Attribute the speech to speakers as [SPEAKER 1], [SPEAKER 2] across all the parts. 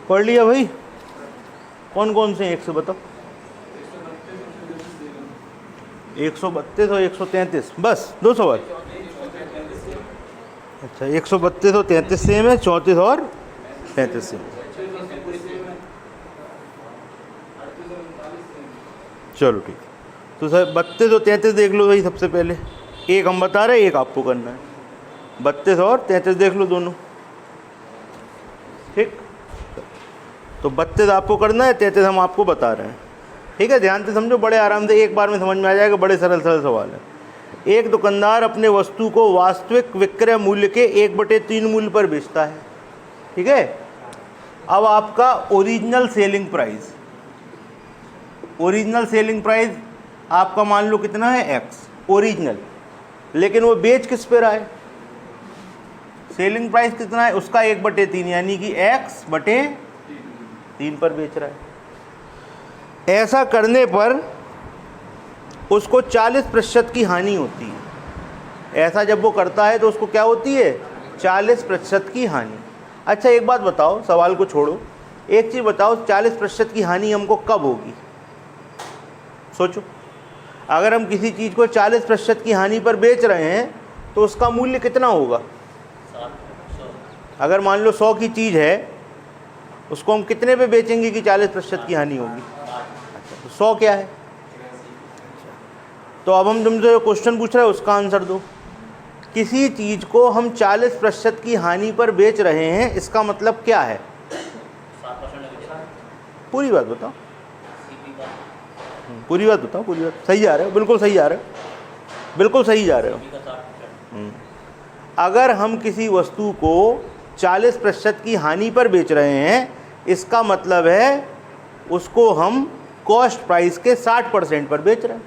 [SPEAKER 1] पढ़ लिया भाई? कौन कौन से 1 से बताओ? 132 और 133, बस 2 सवाल। अच्छा, 132 और 33 सेम है, 34 और 35 सेम। चलो ठीक। तो सर 32 और 33 देख लो भाई सबसे पहले। एक हम बता रहे हैं, एक आपको करना है। 32 और 33 देख लो दोनों, ठीक। तो 32 आपको करना है, 33 हम आपको बता रहे हैं, ठीक है। ध्यान से समझो, बड़े आराम से एक बार में समझ में आ जाएगा, बड़े सरल सरल सवाल है। एक दुकानदार अपने वस्तु को वास्तविक विक्रय मूल्य के 1/3 मूल्य पर बेचता है, ठीक है। अब आपका ओरिजिनल सेलिंग प्राइस आपका मान लो कितना है, x ओरिजिनल, लेकिन वो बेच किस पे रहा है? सेलिंग प्राइस कितना है उसका 1/3, यानी कि x/3 पर बेच रहा है। ऐसा करने पर उसको 40% की हानि होती है। ऐसा जब वो करता है तो उसको क्या होती है? 40% की हानि। अच्छा एक बात बताओ, सवाल को छोड़ो, एक चीज़ बताओ, 40% की हानि हमको कब होगी? सोचो, अगर हम किसी चीज़ को 40% की हानि पर बेच रहे हैं तो उसका मूल्य कितना होगा? अगर मान लो 100 की चीज़ है, उसको हम कितने पे बेचेंगे कि 40% की हानि होगी? अच्छा, तो 100 क्या है? तो अब हम तुमसे क्वेश्चन पूछ रहे हैं, उसका आंसर दो। किसी चीज़ को हम 40% की हानि पर बेच रहे हैं, इसका मतलब क्या है? पूरी बात बताओ, पूरी बात बताओ, पूरी बात। सही जा रहे हो, बिल्कुल सही जा रहे हो, बिल्कुल सही जा रहे हो। अगर हम किसी वस्तु को 40% की हानि पर बेच रहे हैं, इसका मतलब है उसको हम कॉस्ट प्राइस के 60% पर बेच रहे हैं।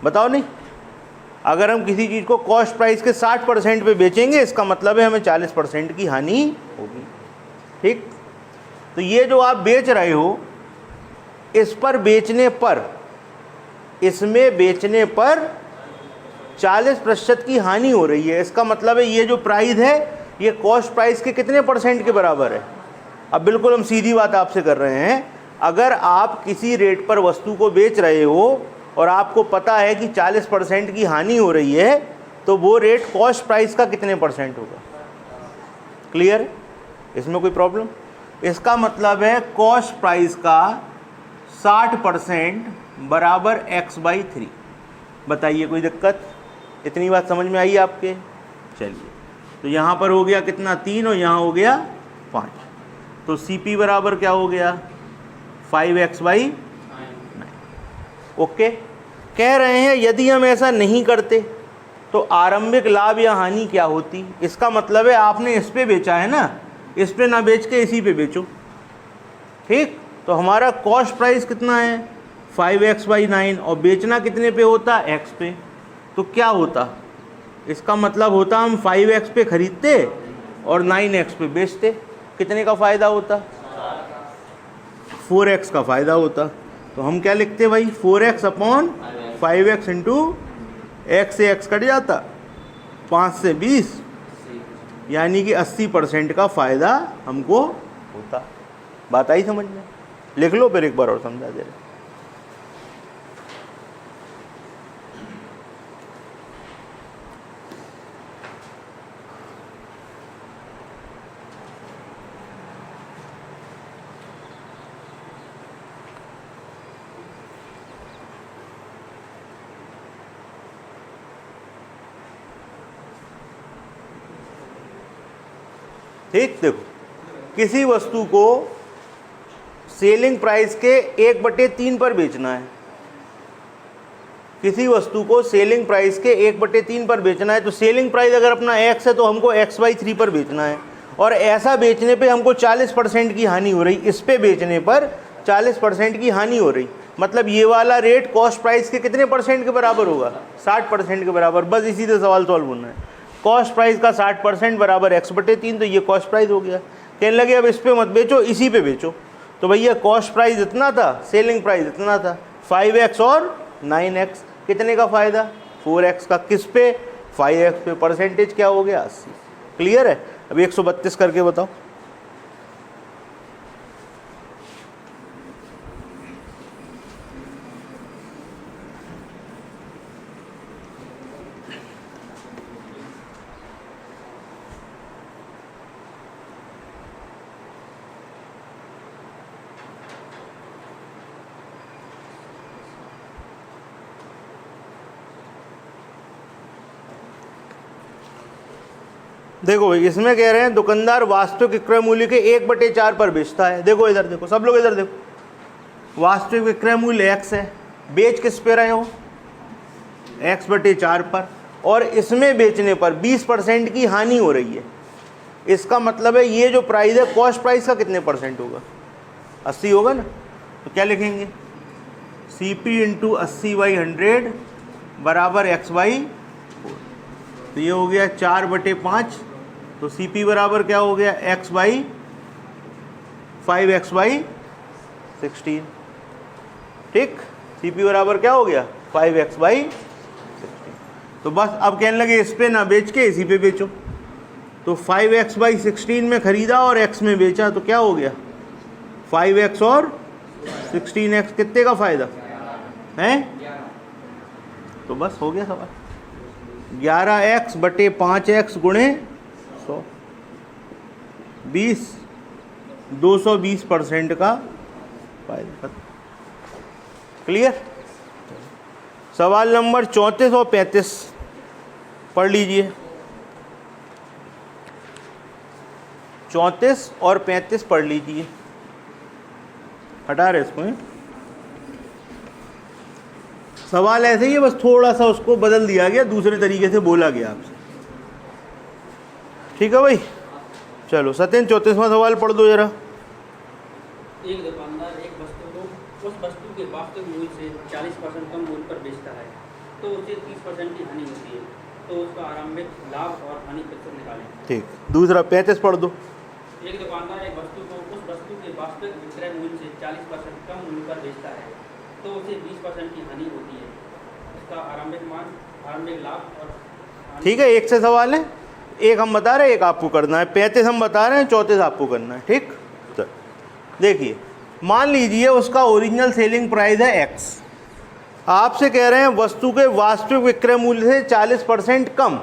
[SPEAKER 1] बताओ नहीं, अगर हम किसी चीज़ को कॉस्ट प्राइस के 60% पे बेचेंगे, इसका मतलब है हमें 40% की हानि होगी, ठीक। तो ये जो आप बेच रहे हो, इस पर बेचने पर, इसमें बेचने पर 40% की हानि हो रही है। इसका मतलब है ये जो प्राइस है ये कॉस्ट प्राइस के कितने % के बराबर है? अब बिल्कुल हम सीधी बात आपसे कर रहे हैं, अगर आप किसी रेट पर वस्तु को बेच रहे हो और आपको पता है कि 40% की हानि हो रही है, तो वो रेट कॉस्ट प्राइस का कितने % होगा? क्लियर है? इसमें कोई प्रॉब्लम? इसका मतलब है कॉस्ट प्राइस का 60% बराबर x/3। बताइए कोई दिक्कत? इतनी बात समझ में आई आपके? चलिए, तो यहाँ पर हो गया कितना? 3 और यहाँ हो गया 5। तो CP बराबर क्या हो गया? 5x/9। ओके। कह रहे हैं यदि हम ऐसा नहीं करते तो आरंभिक लाभ या हानि क्या होती? इसका मतलब है आपने इस पे बेचा है ना, इस पे ना बेच के इसी पे बेचो, ठीक। तो हमारा कॉस्ट प्राइस कितना है? 5x/9, और बेचना कितने पे होता? x पे। तो क्या होता? इसका मतलब होता हम 5x पे खरीदते और 9x पे बेचते। कितने का फ़ायदा होता? 4x का फ़ायदा होता। तो हम क्या लिखते भाई? 4x/5x इंटू x से x कट जाता, 5 से 20, यानी कि 80% का फ़ायदा हमको होता। बात आई समझ में? लिख लो फिर एक बार और समझा दे रहे। ठीक, देखो, किसी वस्तु को सेलिंग प्राइस के 1/3 पर बेचना है। किसी वस्तु को सेलिंग प्राइस के 1/3 पर बेचना है, तो सेलिंग प्राइस अगर अपना x है तो हमको x/3 पर बेचना है, और ऐसा बेचने पे हमको 40% की हानि हो रही। इस पे बेचने पर 40% की हानि हो रही, मतलब ये वाला रेट कॉस्ट प्राइस के कितने % के बराबर होगा? 60% के बराबर। बस इसी से सवाल सॉल्व होना है। कॉस्ट प्राइस का 60% बराबर x/3, तो ये कॉस्ट प्राइस हो गया। कहने लगे अब इस पे मत बेचो, इसी पे बेचो। तो भैया कॉस्ट प्राइस इतना था, सेलिंग प्राइस इतना था, 5x और 9x। कितने का फ़ायदा? 4x का। किस पे? 5x पे। परसेंटेज क्या हो गया? 80। क्लियर है? अभी 132 करके बताओ। देखो भाई, इसमें कह रहे हैं दुकानदार वास्तविक विक्रय मूल्य के 1/4 पर बेचता है। देखो इधर देखो, सब लोग इधर देखो, वास्तविक विक्रय मूल्य x है, बेच किस पे रहे हो, x/4 पर, और इसमें बेचने पर 20% की हानि हो रही है। इसका मतलब है ये जो प्राइस है, कॉस्ट प्राइस का कितने परसेंट होगा, 80 होगा ना। तो क्या लिखेंगे, CP × 80/100 बराबर x/4। तो ये हो गया 4/5, तो CP बराबर क्या हो गया,5x/16। ठीक, CP बराबर क्या हो गया, 5x/16। तो बस अब कहने लगे इस पे ना बेच के इसी पे बेचो। तो 5x/16 में खरीदा और x में बेचा, तो क्या हो गया, 5x और 16x, कितने का फायदा है। तो बस हो गया सवाल, 11x/5x गुणे 100, 220% का फायदा। क्लियर। सवाल नंबर 34 और 35 पढ़ लीजिए। 34 और 35 पढ़ लीजिए, हटा रहे इसको। सवाल ऐसे ही है, बस थोड़ा सा उसको बदल दिया गया, दूसरे तरीके से बोला गया आपसे। ठीक है भाई, चलो सत्येंद्र 34वां सवाल पढ़ दो जरा।
[SPEAKER 2] एक दुकानदार एक वस्तु को उस वस्तु के वास्तविक मूल्य से 40% कम मूल्य पर बेचता है, तो उसे 30% की हानि होती है। तो उसका आरंभिक लाभ और हानि प्रतिशत निकालें।
[SPEAKER 1] ठीक, दूसरा 35 पढ़ दो।
[SPEAKER 2] एक दुकानदार एक वस्तु को उस वस्तु के वास्तविक विक्रय मूल्य से 40% कम मूल्य पर बेचता है, तो उसे 20% की हानि होती है। उसका आरंभिक लाभ और
[SPEAKER 1] ठीक है, एक से सवाल है, एक हम बता रहे हैं, एक आपको करना है। 35 हम बता रहे हैं, 34 आपको करना है। ठीक, तो देखिए, मान लीजिए उसका ओरिजिनल सेलिंग प्राइस है x, आपसे कह रहे हैं वस्तु के वास्तविक विक्रय मूल्य से 40% कम,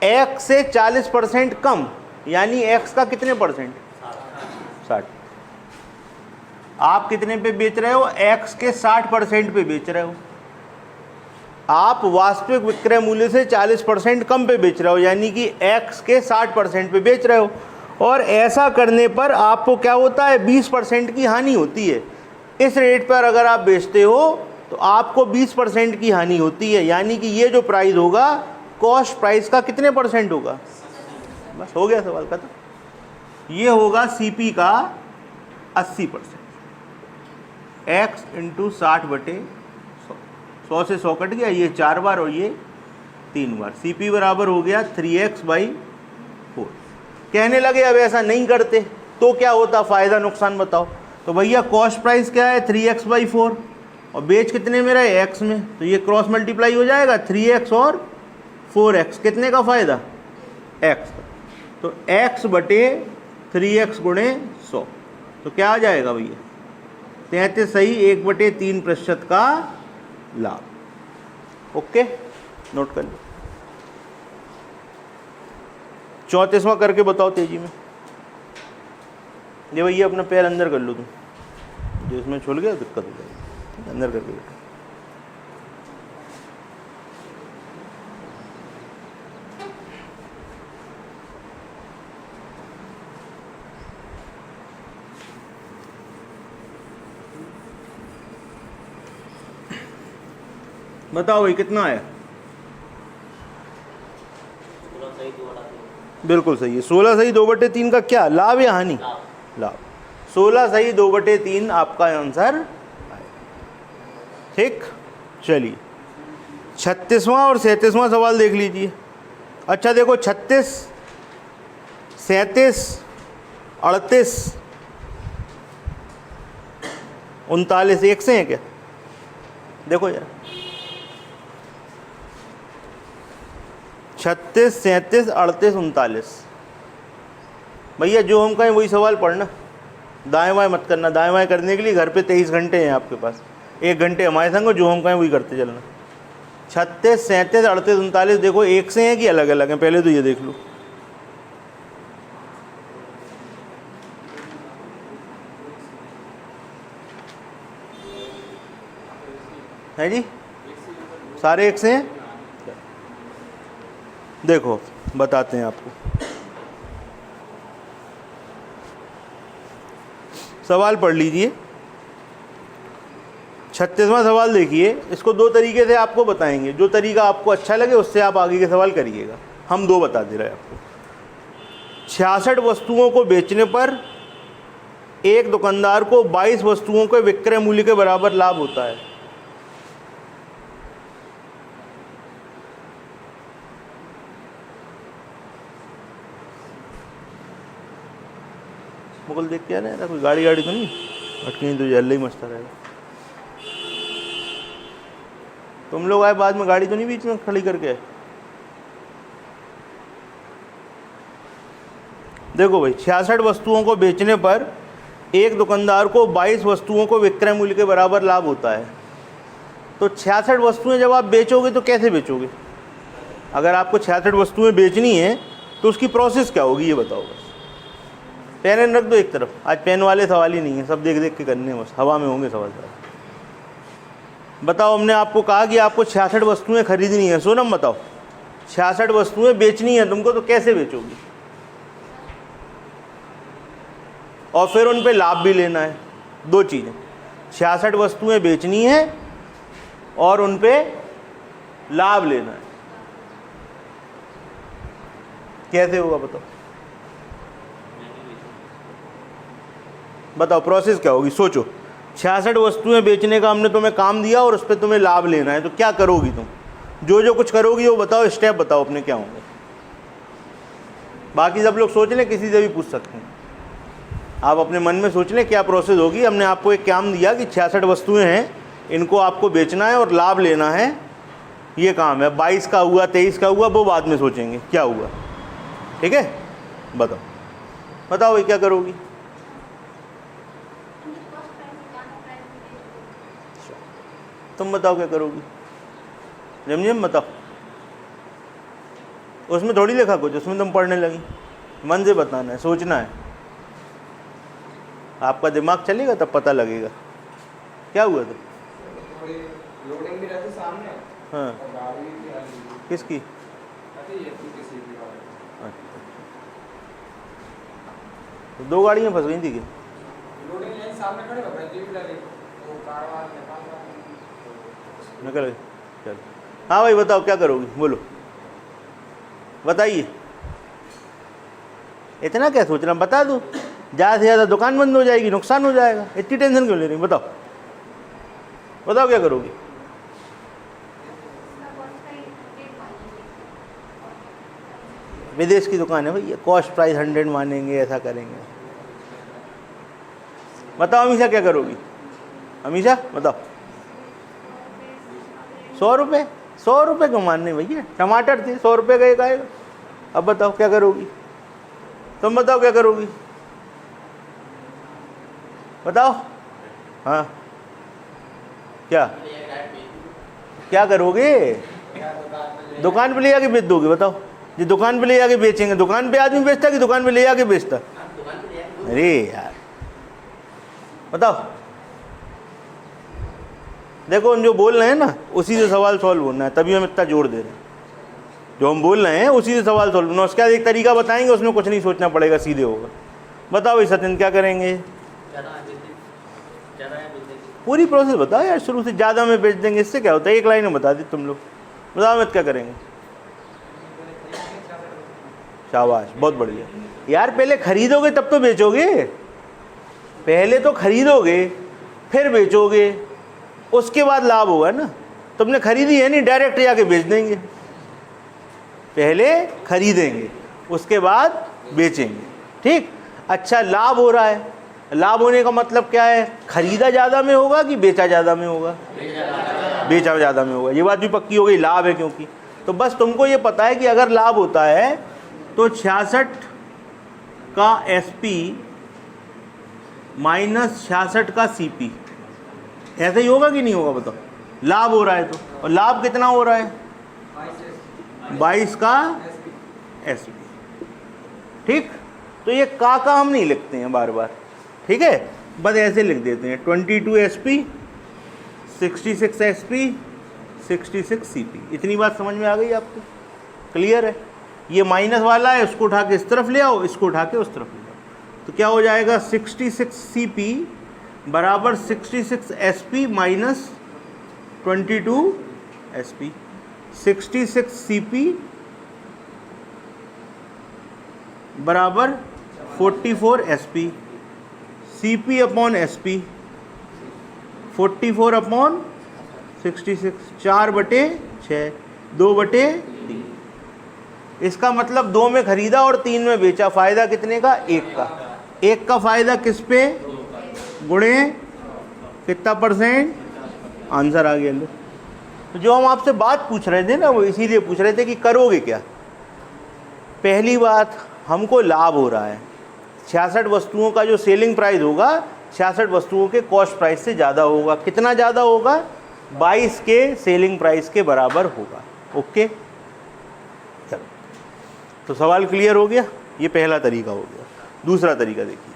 [SPEAKER 1] x से 40% कम, यानी x का कितने परसेंट, 60। आप कितने पे बेच रहे हो, x के 60% पे बेच रहे हो। आप वास्तविक विक्रय मूल्य से 40% कम पे बेच रहे हो, यानी कि x के 60% पे बेच रहे हो। और ऐसा करने पर आपको क्या होता है, 20% की हानि होती है। इस रेट पर अगर आप बेचते हो तो आपको 20% की हानि होती है, यानी कि ये जो प्राइस होगा कॉस्ट प्राइस का कितने परसेंट होगा। बस हो गया सवाल खत्म। ये होगा CP का 80%, x × 60/100, 100 से 100 कट गया, ये 4 बार और ये 3 बार। CP बराबर हो गया 3x/4। कहने लगे अब ऐसा नहीं करते तो क्या होता, फ़ायदा नुकसान बताओ। तो भैया कॉस्ट प्राइस क्या है, 3x/4, और बेच कितने में रहे, x में, तो ये क्रॉस मल्टीप्लाई हो जाएगा, 3x और 4x, कितने का फ़ायदा, x का। तो x/3x गुणे 100, तो क्या आ जाएगा भैया, 33 सही, 1/3% का लाभ। ओके, नोट कर लो। 34वां करके बताओ तेजी में। ये भैया अपना पैर अंदर कर लो तुम, जो इसमें छुल गया दिक्कत हो जाएगी, अंदर करके बैठो। बताओ भाई कितना आया, बिल्कुल सही है, 16 सही 2/3 का क्या लाभ या हानि, लाभ। 16 सही 2/3 आपका आंसर आएगा। ठीक, चलिए 36वां और 37वां सवाल देख लीजिए। अच्छा देखो, 36, 37, 38, 39 एक से हैं क्या, देखो यार, 36, 37, 38, 39। भैया जो हम कहें वही सवाल पढ़ना, दाएं बाएं मत करना। दाएं बाएं करने के लिए घर पे 23 घंटे हैं आपके पास, 1 घंटे हमारे संग, जो हम कहें वही करते चलना। 36, 37, 38, 39 देखो एक से हैं कि अलग अलग हैं, पहले तो ये देख लो। है जी, सारे एक से हैं। देखो बताते हैं आपको। सवाल पढ़ लीजिए, 36वां सवाल देखिए। इसको दो तरीके से आपको बताएंगे, जो तरीका आपको अच्छा लगे उससे आप आगे के सवाल करिएगा। हम दो बता दे रहे हैं आपको। 66 वस्तुओं को बेचने पर एक दुकानदार को 22 वस्तुओं के विक्रय मूल्य के बराबर लाभ होता है। मुगल देख के आ रहे हैं, कोई गाड़ी तो नहीं अटकी, तो जल्दी ही मचता रहेगा। तुम लोग आए बाद में, गाड़ी तो नहीं बीच में खड़ी करके। देखो भाई, 66 वस्तुओं को बेचने पर एक दुकानदार को 22 वस्तुओं को विक्रय मूल्य के बराबर लाभ होता है। तो 66 वस्तुएं जब आप बेचोगे तो कैसे बेचोगे? अगर आपको 66 वस्तुएं बेचनी है तो उसकी प्रोसेस क्या होगी ये बताओ बस। पेन रख दो एक तरफ, आज पेन वाले सवाल ही नहीं है, सब देख देख के करने हैं, बस हवा में होंगे सवाल। बताओ, हमने आपको कहा कि आपको 66 वस्तुएं खरीदनी है। सोनम बताओ, 66 वस्तुएं बेचनी है तुमको, तो कैसे बेचोगी? और फिर उन पे लाभ भी लेना है। दो चीज़ें, 66 वस्तुएं बेचनी है और उन पे लाभ लेना है। कैसे होगा बताओ? बताओ प्रोसेस क्या होगी, सोचो। 66 वस्तुएं बेचने का हमने तुम्हें काम दिया और उस पर तुम्हें लाभ लेना है, तो क्या करोगी तुम? जो जो कुछ करोगी वो बताओ, स्टेप बताओ अपने क्या होंगे। बाकी सब लोग सोच लें, किसी से भी पूछ सकते हैं। आप अपने मन में सोच लें क्या प्रोसेस होगी। हमने आपको एक काम दिया कि 66 वस्तुएं हैं, इनको आपको बेचना है और लाभ लेना है, ये काम है। 22 का हुआ, 23 का हुआ, वो बाद में सोचेंगे क्या हुआ। ठीक है, बताओ बताओ भाई क्या करोगी? तुम बताओ क्या करोगी? जम बताओ। उसमें थोड़ी लिखा कुछ, उसमें तुम पढ़ने लगी। मन से बताना है, सोचना है। आपका दिमाग चलेगा तब पता लगेगा क्या हुआ। तो
[SPEAKER 3] लोडिंग भी रहती सामने।
[SPEAKER 1] हाँ, किसकी? तो दो गाड़ियाँ फंस गई थी कि
[SPEAKER 3] लोडिंग लाइन सामने खड़े हो गए, जीप लगे वो कारवां
[SPEAKER 1] निकल गए। चलो हाँ भाई बताओ क्या करोगी, बोलो बताइए। इतना क्या सोच रहा, बता दो। ज़्यादा से ज़्यादा दुकान बंद हो जाएगी, नुकसान हो जाएगा, इतनी टेंशन क्यों ले रही? बताओ बताओ क्या करोगी? विदेश की दुकान है भैया, कॉस्ट प्राइस 100 मानेंगे, ऐसा करेंगे। बताओ अमीशा क्या करोगी? अमीशा बताओ। 100 रुपये? 100 रुपये क्यों मानने भैया, टमाटर थे 100 रुपये का एक आएगा। अब बताओ क्या करोगी? तुम बताओ क्या करोगी? बताओ। हाँ क्या क्या करोगे? दुकान पे ले जाके बेच दोगे? बताओ जी, दुकान पे ले जाके बेचेंगे। दुकान पे आदमी बेचता कि दुकान पे ले जाके बेचता? अरे यार बताओ। देखो हम जो बोल रहे हैं ना उसी से सवाल सॉल्व होना है, तभी हम इतना जोर दे रहे हैं। जो हम बोल रहे हैं उसी से सवाल सॉल्व होना। उसके बाद एक तरीका बताएंगे, उसमें कुछ नहीं सोचना पड़ेगा, सीधे होगा। बताओ भाई सत्यन क्या करेंगे? पूरी प्रोसेस बताओ यार, शुरू से। ज़्यादा में बेच देंगे, इससे क्या होता है? एक लाइन में बता दी तुम लोग। बताओ मत क्या करेंगे? शाबाश, बहुत बढ़िया यार। पहले खरीदोगे तब तो बेचोगे। पहले तो खरीदोगे फिर बेचोगे, उसके बाद लाभ होगा ना। तुमने खरीदी है नहीं, डायरेक्ट जाके बेच देंगे। पहले खरीदेंगे उसके बाद बेचेंगे। ठीक, अच्छा लाभ हो रहा है। लाभ होने का मतलब क्या है? खरीदा ज़्यादा में होगा कि बेचा ज़्यादा में होगा? बेचा ज़्यादा में होगा। ये बात भी पक्की हो गई, लाभ है क्योंकि। तो बस तुमको ये पता है कि अगर लाभ होता है तो 66 का SP माइनस 66 का CP, ऐसे ही होगा कि नहीं होगा? बताओ। लाभ हो रहा है तो, और लाभ कितना हो रहा है? 22 का SP। ठीक, तो ये का हम नहीं लिखते हैं बार बार, ठीक है, बस ऐसे लिख देते हैं 22 SP, 66 SP, 66 CP। इतनी बात समझ में आ गई आपको? क्लियर है? ये माइनस वाला है, उसको उठा के इस तरफ ले आओ, इसको उठा के उस तरफ ले आओ, तो क्या हो जाएगा 66CP बराबर 66SP माइनस 22SP। 66CP बराबर 44SP, CP upon SP 44 upon 66, 4/6, 2/3। इसका मतलब 2 में खरीदा और 3 में बेचा, फ़ायदा कितने का? 1 का। 1 का फ़ायदा किस पे? गुणे कितना %? आंसर आ गया। लो, तो जो हम आपसे बात पूछ रहे थे ना, वो इसीलिए पूछ रहे थे कि करोगे क्या। पहली बात, हमको लाभ हो रहा है, 66 वस्तुओं का जो सेलिंग प्राइस होगा 66 वस्तुओं के कॉस्ट प्राइस से ज़्यादा होगा। कितना ज़्यादा होगा? 22 के सेलिंग प्राइस के बराबर होगा। ओके, चलो, तो सवाल क्लियर हो गया। ये पहला तरीका हो गया। दूसरा तरीका देखिए,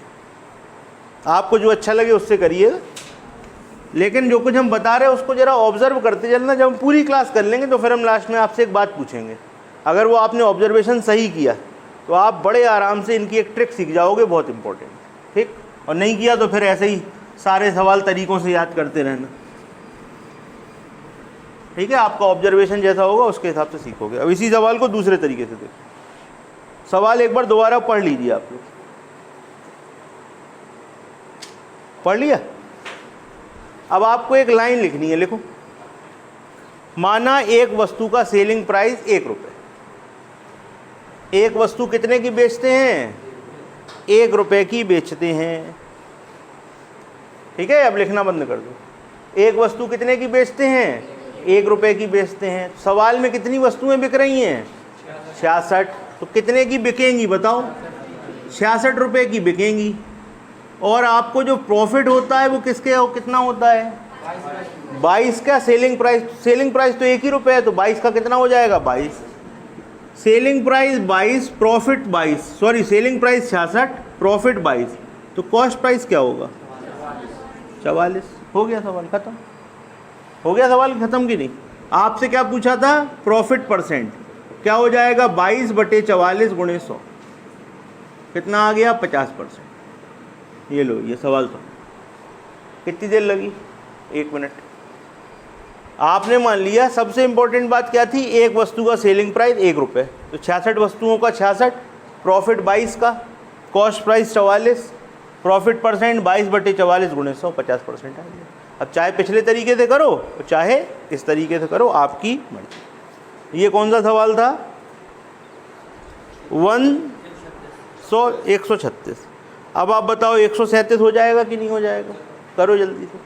[SPEAKER 1] आपको जो अच्छा लगे उससे करिएगा, लेकिन जो कुछ हम बता रहे हैं उसको ज़रा ऑब्जर्व करते चलना। जब हम पूरी क्लास कर लेंगे तो फिर हम लास्ट में आपसे एक बात पूछेंगे, अगर वो आपने ऑब्जर्वेशन सही किया तो आप बड़े आराम से इनकी एक ट्रिक सीख जाओगे, बहुत इंपॉर्टेंट, ठीक। और नहीं किया तो फिर ऐसे ही सारे सवाल तरीक़ों से याद करते रहना, ठीक है। आपका ऑब्जर्वेशन जैसा होगा उसके हिसाब से सीखोगे। अब इसी सवाल को दूसरे तरीके से देखो। सवाल एक बार दोबारा पढ़ लीजिए आप लोग। पढ़ लिया? अब आपको एक लाइन लिखनी है, लिखो। माना एक वस्तु का सेलिंग प्राइस 1 रुपये। एक वस्तु कितने की बेचते हैं? 1 रुपये की बेचते हैं, ठीक है। अब लिखना बंद कर दो। एक वस्तु कितने की बेचते हैं? 1 रुपये की बेचते हैं। सवाल में कितनी वस्तुएं बिक रही हैं? 66। तो कितने की बिकेंगी बताओ? 66 रुपये की बिकेंगी। और आपको जो प्रॉफिट होता है वो किसके कितना होता है? 22 का सेलिंग प्राइस। सेलिंग प्राइस तो 1 ही रुपये है, तो 22 का कितना हो जाएगा? 22। Selling price 22, profit 22, sorry selling price 66, profit 22, तो कॉस्ट प्राइस क्या होगा? 44। हो गया सवाल खत्म। हो गया सवाल खत्म कि नहीं? आपसे क्या पूछा था? Profit percent. क्या हो जाएगा? 22/44 गुणे 100, कितना आ गया? 50%। ये लो, ये सवाल था। कितनी देर लगी? 1 मिनट। आपने मान लिया, सबसे इंपॉर्टेंट बात क्या थी? एक वस्तु का सेलिंग प्राइस 1 रुपये, तो 66 वस्तुओं का 66, प्रॉफिट 22 का, कॉस्ट प्राइस 44, प्रॉफिट परसेंट 22/44 गुणे 100, 50% आ गया। अब चाहे पिछले तरीके से करो और चाहे इस तरीके से करो, आपकी मर्जी। ये कौन सा सवाल था? 136। अब आप बताओ 137 हो जाएगा कि नहीं हो जाएगा? करो जल्दी से।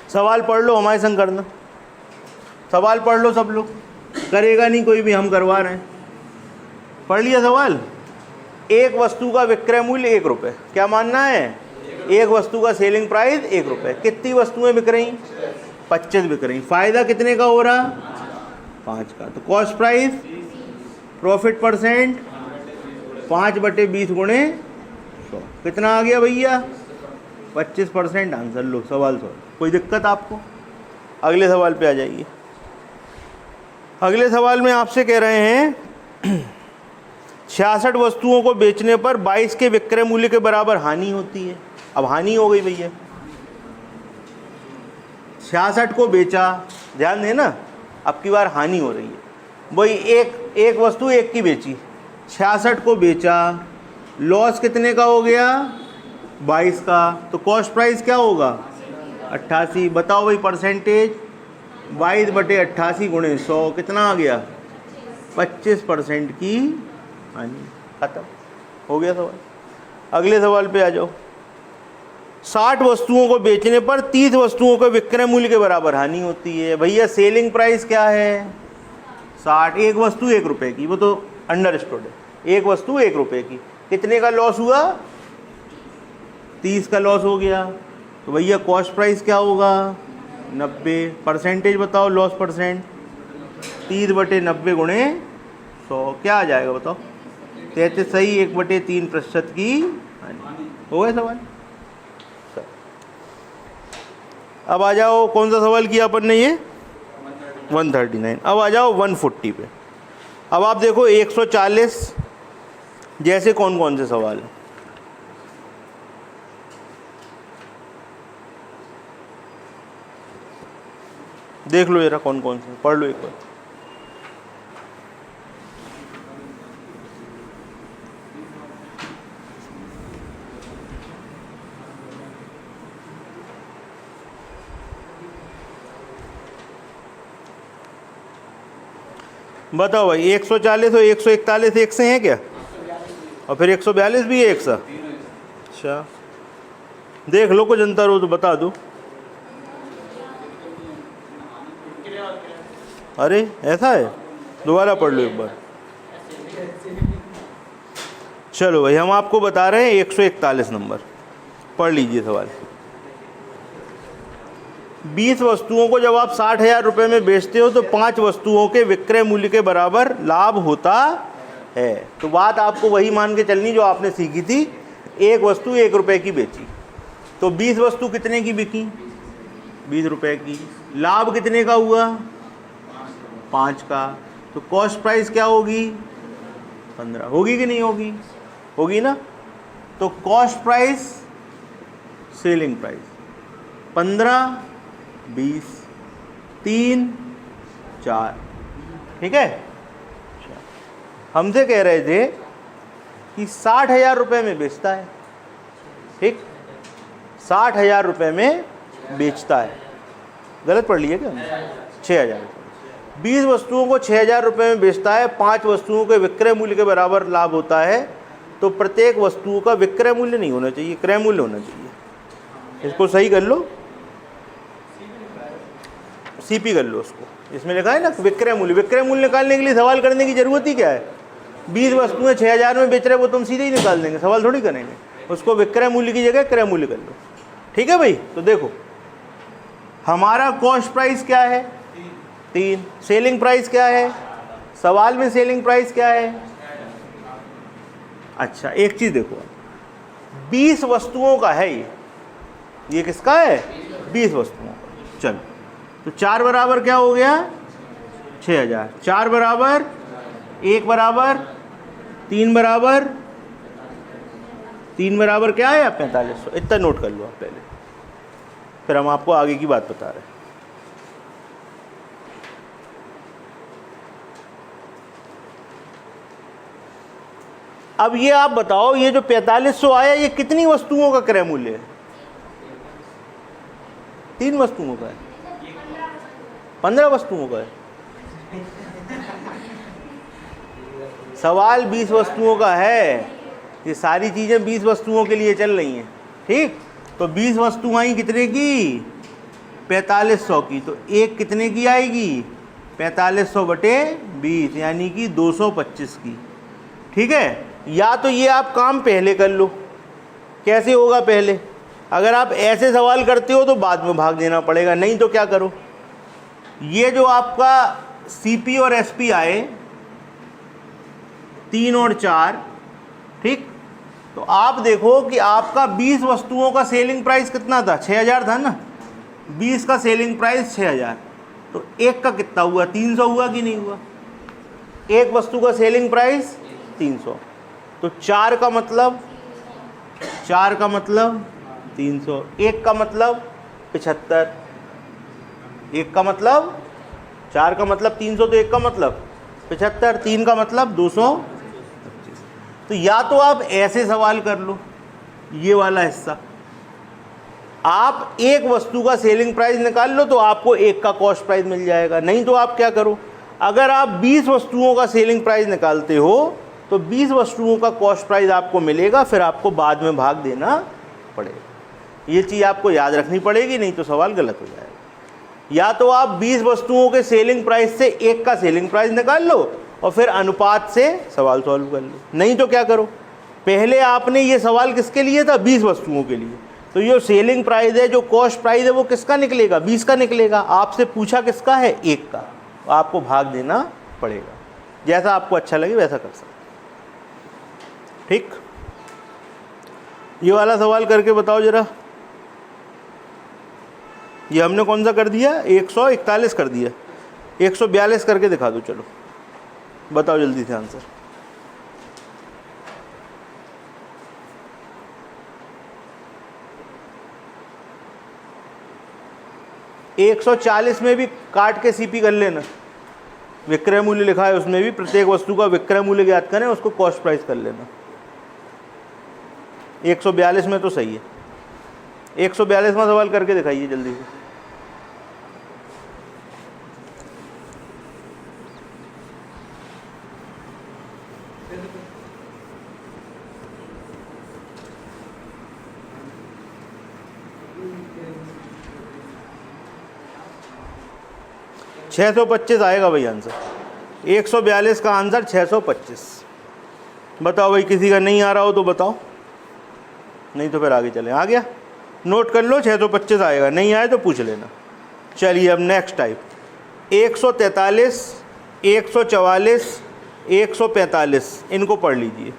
[SPEAKER 1] सवाल पढ़ लो, हमारे संग करना। सवाल पढ़ लो सब लोग, करेगा नहीं कोई भी, हम करवा रहे हैं। पढ़ लिया सवाल? एक वस्तु का विक्रय मूल्य 1 रुपये। क्या मानना है? एक वस्तु का सेलिंग प्राइस 1 रुपये। कितनी वस्तुएं बिक रही? 25 बिक रही। फ़ायदा कितने का हो रहा? 5 का। तो कॉस्ट प्राइस, प्रॉफिट परसेंट 5/20 गुणे 100, कितना आ गया भैया? 25%। आंसर लो, सवाल सॉल्व। कोई दिक्कत आपको? अगले सवाल पे आ जाइए। अगले सवाल में आपसे कह रहे हैं 66 वस्तुओं को बेचने पर 22 के विक्रय मूल्य के बराबर हानि होती है। अब हानि हो गई भैया, 66 को बेचा, ध्यान देना, अब की बार हानि हो रही है। वही एक वस्तु 1 की बेची, 66 को बेचा, लॉस कितने का हो गया? 22 का। तो कॉस्ट प्राइस क्या होगा? 88। बताओ भाई परसेंटेज, 22/88 गुणे 100, कितना आ गया? 25% की हानि। खत्म हो गया सवाल। अगले सवाल पे आ जाओ। 60 वस्तुओं को बेचने पर 30 वस्तुओं के विक्रय मूल्य के बराबर हानि होती है। भैया सेलिंग प्राइस क्या है? 60। एक वस्तु 1 रुपये की, वो तो अंडरस्टूड है। एक वस्तु 1 रुपये की, कितने का लॉस हुआ? 30 का लॉस हो गया। तो भैया कॉस्ट प्राइस क्या होगा? 90। परसेंटेज बताओ, लॉस परसेंट 30/90 गुणे 100, क्या आ जाएगा बताओ? 33 सही, 1/3% की हानि। हो गया सवाल। अब आ जाओ, कौन सा सवाल किया अपन ने? ये 139। अब आ जाओ 140 पे। अब आप देखो 140 जैसे कौन कौन से सवाल हैं। देख लो जरा कौन कौन से, पढ़ लो एक बार। बताओ भाई 140 और 141 एक से हैं क्या? और फिर 142 भी है एक सा? अच्छा देख लो, कुछ अंतर हो तो बता दो। अरे ऐसा है, दोबारा पढ़ लो एक बार। चलो भाई हम आपको बता रहे हैं 141 नंबर, पढ़ लीजिए सवाल। 20 वस्तुओं को जब आप 60,000 रुपये में बेचते हो तो 5 वस्तुओं के विक्रय मूल्य के बराबर लाभ होता है। तो बात आपको वही मान के चलनी जो आपने सीखी थी, एक वस्तु 1 रुपये की बेची तो 20 वस्तु कितने की बिकी? 20 रुपये की। लाभ कितने का हुआ? 5 का। तो कॉस्ट प्राइस क्या होगी? 15। होगी कि नहीं होगी? होगी ना। तो कॉस्ट प्राइस सेलिंग प्राइस 15, 20, 3, 4। ठीक है। हमसे कह रहे थे कि 60,000 रुपये में बेचता है। ठीक, 60,000 रुपये में बेचता है। गलत पढ़ लिया क्या? 6,000। 20 वस्तुओं को 6,000 रुपये में बेचता है, 5 वस्तुओं के विक्रय मूल्य के बराबर लाभ होता है। तो प्रत्येक वस्तु का विक्रय मूल्य नहीं होना चाहिए, क्रय मूल्य होना चाहिए। इसको सही कर लो, सीपी कर लो उसको। इसमें लिखा है ना विक्रय मूल्य। विक्रय मूल्य निकालने के लिए सवाल करने की जरूरत ही क्या है? 20 वस्तुएं 6,000 में बेच रहे वो तुम सीधे ही निकाल देंगे, सवाल थोड़ी करेंगे। उसको विक्रय मूल्य की जगह क्रय मूल्य कर लो। ठीक है भाई। तो देखो हमारा कॉस्ट प्राइस क्या है? 3। सेलिंग प्राइस क्या है? सवाल में सेलिंग प्राइस क्या है? अच्छा एक चीज देखो, 20 वस्तुओं का है ये किसका है? 20 वस्तुओं का। चलो तो 4 बराबर क्या हो गया? 6,000। 4 बराबर 1 बराबर 3 बराबर 3 बराबर क्या है? 4500। इतना नोट कर लो आप पहले, फिर हम आपको आगे की बात बता रहे हैं। अब ये आप बताओ, ये जो 4500 आया ये कितनी वस्तुओं का क्रय मूल्य है? 3 वस्तुओं का है, 15 वस्तुओं का है। सवाल 20 वस्तुओं का है, ये सारी चीज़ें 20 वस्तुओं के लिए चल रही हैं। ठीक, तो 20 वस्तु आई कितने की? 4500 की। तो एक कितने की आएगी? 4500 बटे 20 यानी कि 225 की। ठीक है। या तो ये आप काम पहले कर लो। कैसे होगा पहले? अगर आप ऐसे सवाल करते हो तो बाद में भाग देना पड़ेगा, नहीं तो क्या करो, ये जो आपका सीपी और एसपी आए 3 और 4, ठीक, तो आप देखो कि आपका 20 वस्तुओं का सेलिंग प्राइस कितना था? 6,000 था ना। 20 का सेलिंग प्राइस 6,000, तो एक का कितना हुआ? 300 हुआ कि नहीं हुआ? एक वस्तु का सेलिंग प्राइस 300, तो 4 का मतलब 300, एक का मतलब 75, एक का मतलब 4 का मतलब 300, तो एक का मतलब 75, 3 का मतलब 225। तो या तो आप ऐसे सवाल कर लो, ये वाला हिस्सा, आप एक वस्तु का सेलिंग प्राइस निकाल लो तो आपको एक का कॉस्ट प्राइस मिल जाएगा। नहीं तो आप क्या करो, अगर आप 20 वस्तुओं का सेलिंग प्राइस निकालते हो तो 20 वस्तुओं का कॉस्ट प्राइस आपको मिलेगा, फिर आपको बाद में भाग देना पड़ेगा। ये चीज़ आपको याद रखनी पड़ेगी, नहीं तो सवाल गलत हो जाएगा। या तो आप 20 वस्तुओं के सेलिंग प्राइस से एक का सेलिंग प्राइस निकाल लो और फिर अनुपात से सवाल सॉल्व कर लो। नहीं तो क्या करो, पहले आपने ये सवाल किसके लिए था? 20 वस्तुओं के लिए। तो ये सेलिंग प्राइस है, जो कॉस्ट प्राइस है वो किसका निकलेगा? 20 का निकलेगा। आपसे पूछा किसका है? एक का, आपको भाग देना पड़ेगा। जैसा आपको अच्छा लगे वैसा कर सकते। ठीक, ये वाला सवाल करके बताओ जरा। ये हमने कौन सा कर दिया? 141 कर दिया। 142 करके दिखा दो। चलो बताओ जल्दी से आंसर। एक 140 में भी काट के सीपी कर लेना, विक्रय मूल्य लिखा है उसमें भी प्रत्येक वस्तु का विक्रय मूल्य ज्ञात करें, उसको कॉस्ट प्राइस कर लेना। 142 में तो सही है। 142वां सवाल करके दिखाइए जल्दी से। छः 625 आएगा भाई आंसर। 142 का आंसर 625। बताओ भाई, किसी का नहीं आ रहा हो तो बताओ, नहीं तो फिर आगे चलें। आ गया? नोट कर लो, 625 आएगा, नहीं आए तो पूछ लेना। चलिए अब नेक्स्ट टाइप 143, 144, 145 इनको पढ़ लीजिए।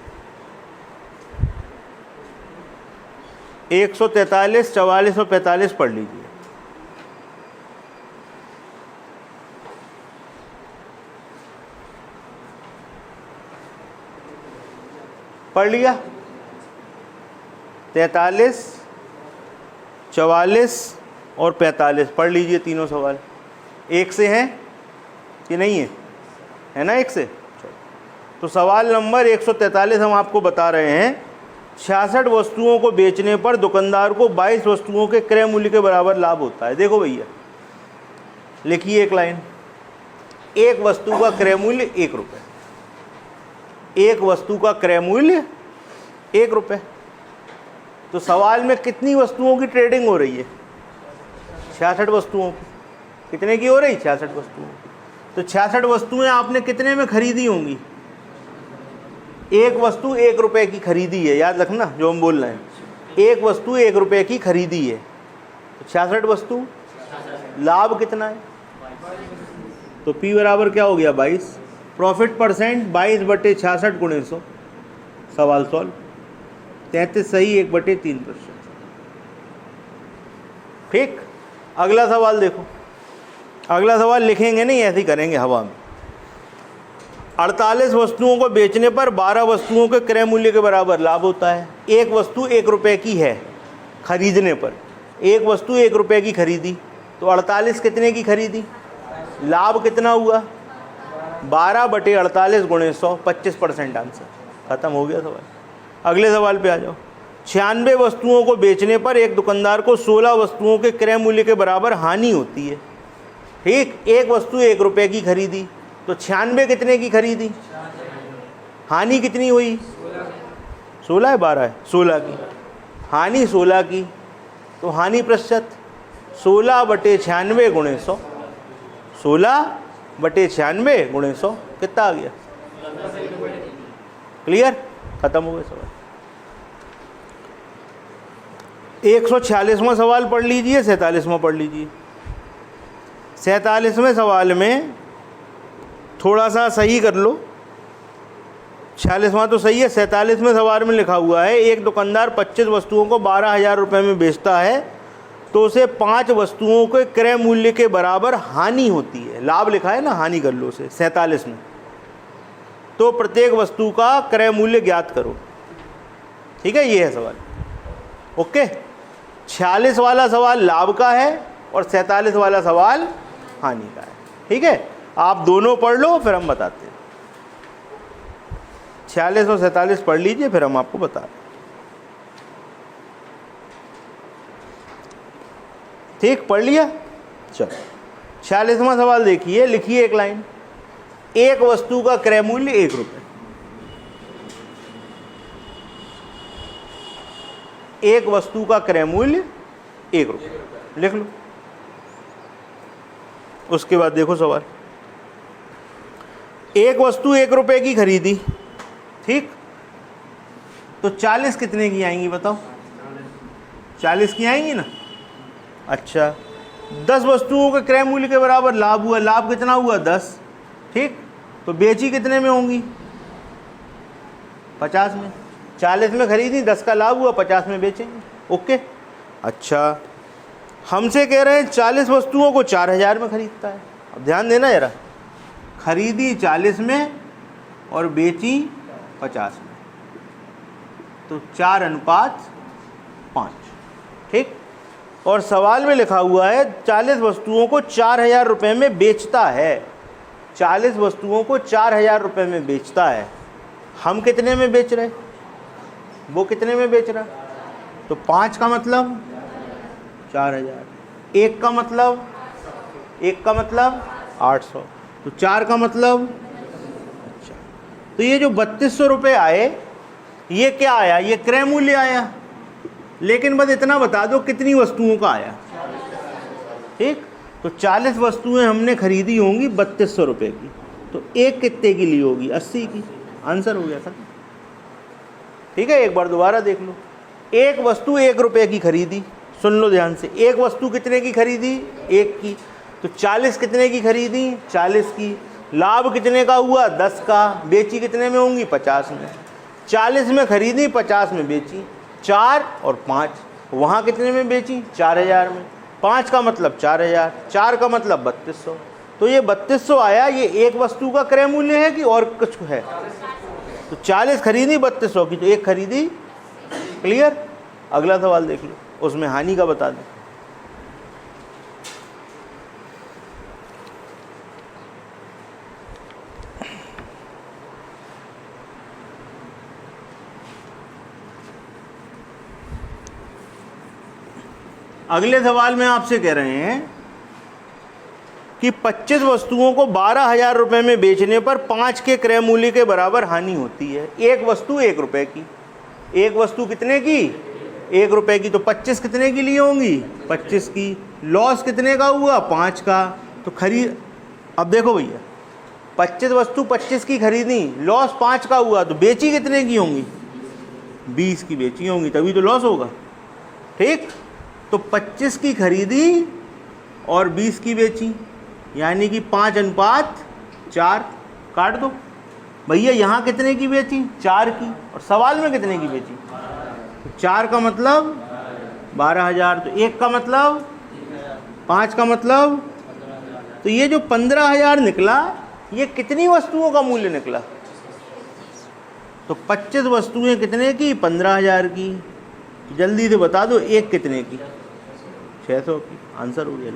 [SPEAKER 1] 143, 44 और 45 पढ़ लीजिए। पढ़ लिया? 43, 44 और 45 पढ़ लीजिए। तीनों सवाल एक से हैं कि नहीं है? है ना एक से? तो सवाल नंबर 143 हम आपको बता रहे हैं, 66 वस्तुओं को बेचने पर दुकानदार को 22 वस्तुओं के क्रय मूल्य के बराबर लाभ होता है। देखो भैया, लिखिए एक लाइन, एक वस्तु का क्रय मूल्य 1 रुपये, एक वस्तु का क्रय मूल्य 1 रुपये। तो सवाल में कितनी वस्तुओं की ट्रेडिंग हो रही है? 66 वस्तुओं की। कितने की हो रही? 66 वस्तुओं की। तो 66 वस्तुएं आपने कितने में खरीदी होंगी? एक वस्तु 1 रुपये की खरीदी है, याद रखना जो हम बोल रहे हैं। एक वस्तु 1 रुपये की खरीदी है, तो 66 वस्तु, लाभ कितना है? तो P बराबर क्या हो गया? 22। Profit percent 22/66 × 100। सवाल सॉल्व। 33 सही, 1/3%। ठीक। अगला सवाल देखो, अगला सवाल लिखेंगे नहीं, ऐसे ही करेंगे हवा में। 48 वस्तुओं को बेचने पर 12 वस्तुओं के क्रय मूल्य के बराबर लाभ होता है। एक वस्तु 1 रुपये की है खरीदने पर, एक वस्तु 1 रुपये की खरीदी, तो 48 कितने की खरीदी? लाभ कितना हुआ? 12/48 × 100, 25% आंसर। खत्म हो गया सवाल। अगले सवाल पे आ जाओ। 96 वस्तुओं को बेचने पर एक दुकानदार को 16 वस्तुओं के क्रय मूल्य के बराबर हानि होती है। ठीक, एक वस्तु 1 रुपये की खरीदी, तो 96 कितने की खरीदी? हानि कितनी हुई? 16 है 12 है? 16 की। हानि 16 की, तो हानि प्रतिशत 16/96 × 100। 16/96 × 100 कितना आ गया? क्लियर? खत्म हो गया सवाल। 146वां सवाल पढ़ लीजिए, 47वां पढ़ लीजिए। 47वें सवाल में थोड़ा सा सही कर लो, 46वां तो सही है। 47वें सवाल में लिखा हुआ है, एक दुकानदार 25 वस्तुओं को 12,000 रुपये में बेचता है, तो उसे 5 वस्तुओं के क्रय मूल्य के बराबर हानि होती है। लाभ लिखा है ना, हानि कर लो उसे 47 में। तो प्रत्येक वस्तु का क्रय मूल्य ज्ञात करो। ठीक है, ये है सवाल। ओके, 46 वाला सवाल लाभ का है और 47 वाला सवाल हानि का है। ठीक है, आप दोनों पढ़ लो, फिर हम बताते हैं। 46 और 47 पढ़ लीजिए, फिर हम आपको बताते हैं। ठीक, पढ़ लिया? चलो 46वां सवाल देखिए, लिखिए एक लाइन, एक वस्तु का क्रय मूल्य 1 रुपये। एक वस्तु का क्रय मूल्य 1 रुपये, लिख लो। उसके बाद देखो सवाल, एक वस्तु 1 रुपये की खरीदी, ठीक, तो 40 कितने की आएंगी बताओ? 40 की आएंगी ना। अच्छा, 10 वस्तुओं के क्रय मूल्य के बराबर लाभ हुआ। लाभ कितना हुआ? 10। ठीक, तो बेची कितने में होंगी? 50 में। 40 में खरीदी, 10 का लाभ हुआ, 50 में बेचेंगे। ओके। अच्छा, हमसे कह रहे हैं 40 वस्तुओं को 4,000 में खरीदता है। अब ध्यान देना जरा, खरीदी 40 में, और बेची 50 में, तो 4:5। ठीक। और सवाल में लिखा हुआ है 40 वस्तुओं को 4,000 रुपये में बेचता है। 40 वस्तुओं को 4,000 रुपये में बेचता है। हम कितने में बेच रहे, वो कितने में बेच रहा? तो 5 का मतलब 4,000, 1 का मतलब 800, तो 4 का मतलब। अच्छा, तो ये जो 3200 रुपये आए, ये क्या आया? ये क्रय मूल्य आया। लेकिन बस इतना बता दो कितनी वस्तुओं का आया। ठीक। तो 40 वस्तुएं हमने खरीदी होंगी 3200 रुपये की, तो एक कितने की ली होगी? 80 की। आंसर हो गया था। ठीक है, एक बार दोबारा देख लो। एक वस्तु 1 रुपये की खरीदी, सुन लो ध्यान से। एक वस्तु कितने की खरीदी? 1 की। तो 40 कितने की खरीदी? 40 की। लाभ कितने का हुआ? 10 का। बेची कितने में होंगी? 50 में। 40 में खरीदी, 50 में बेची। 4 और 5, वहाँ कितने में बेची? 4,000 में। 5 का मतलब 4,000, 4 का मतलब 3200। तो ये 3200 आया। ये एक वस्तु का क्रय मूल्य है कि और कुछ है? तो 40 खरीदी 3200 की, तो एक खरीदी। क्लियर। अगला सवाल देख लो, उसमें हानि का बता दें। अगले सवाल में आपसे कह रहे हैं कि 25 वस्तुओं को 12,000 रुपये में बेचने पर 5 के क्रय मूल्य के बराबर हानि होती है। एक वस्तु 1 रुपये की। एक वस्तु कितने की? 1 रुपये की। तो 25 कितने की ली होंगी? 25 की। लॉस कितने का हुआ? 5 का। तो खरीद, अब देखो भैया, 25 वस्तु 25 की खरीदी, लॉस 5 का हुआ, तो बेची कितने की होंगी? 20 की बेची होंगी, तभी तो लॉस होगा। ठीक। तो 25 की खरीदी और 20 की बेची, यानी कि 5:4। काट दो भैया। यहाँ कितने की बेची? 4 की। और सवाल में कितने की बेची? 4 का मतलब 12,000, तो 1 का मतलब 5 का मतलब, तो ये जो 15,000 निकला, ये कितनी वस्तुओं का मूल्य निकला? तो 25 वस्तुएं कितने की? 15,000 की। जल्दी से बता दो, एक कितने की? 600 की। आंसर हो गया।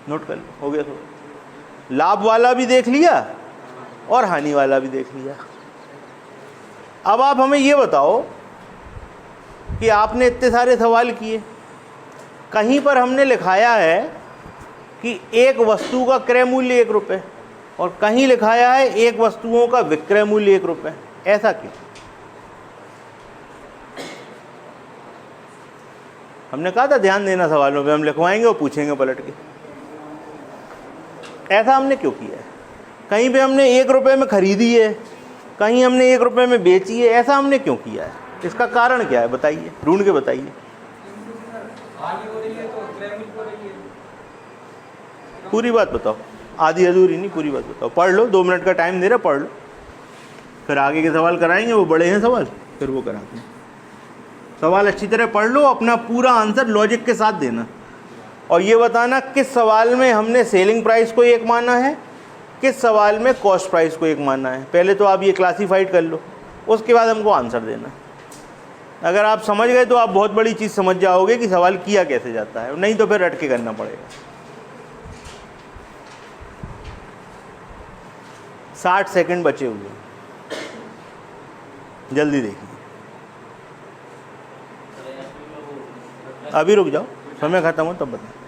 [SPEAKER 1] नोट कर लो, हो गया। तो लाभ वाला भी देख लिया और हानि वाला भी देख लिया। अब आप हमें ये बताओ कि आपने इतने सारे सवाल किए, कहीं पर हमने लिखाया है कि एक वस्तु का क्रय मूल्य 1 रुपये और कहीं लिखाया है एक वस्तुओं का विक्रय मूल्य 1 रुपये। ऐसा क्यों? हमने कहा था ध्यान देना सवालों पे, हम लिखवाएंगे और पूछेंगे पलट के। ऐसा हमने क्यों किया है? कहीं पे हमने 1 रुपये में खरीदी है, कहीं हमने 1 रुपये में बेची है। ऐसा हमने क्यों किया है? इसका कारण क्या है? बताइए, ढूंढ के बताइए। पूरी बात बताओ, आधी अधूरी नहीं, पूरी बात बताओ। पढ़ लो, 2 मिनट का टाइम दे रहा, पढ़ लो, फिर आगे के सवाल कराएंगे। वो बड़े हैं सवाल, फिर वो कराते हैं। सवाल अच्छी तरह पढ़ लो, अपना पूरा आंसर लॉजिक के साथ देना और ये बताना किस सवाल में हमने सेलिंग प्राइस को 1 माना है, किस सवाल में कॉस्ट प्राइस को 1 माना है। पहले तो आप ये क्लासीफाइड कर लो, उसके बाद हमको आंसर देना। अगर आप समझ गए तो आप बहुत बड़ी चीज़ समझ जाओगे कि सवाल किया कैसे जाता है, नहीं तो फिर रट के करना पड़ेगा। 60 सेकंड बचे हुए हैं, जल्दी देखिए। अभी रुक जाओ, समय खत्म हो तब बताएं।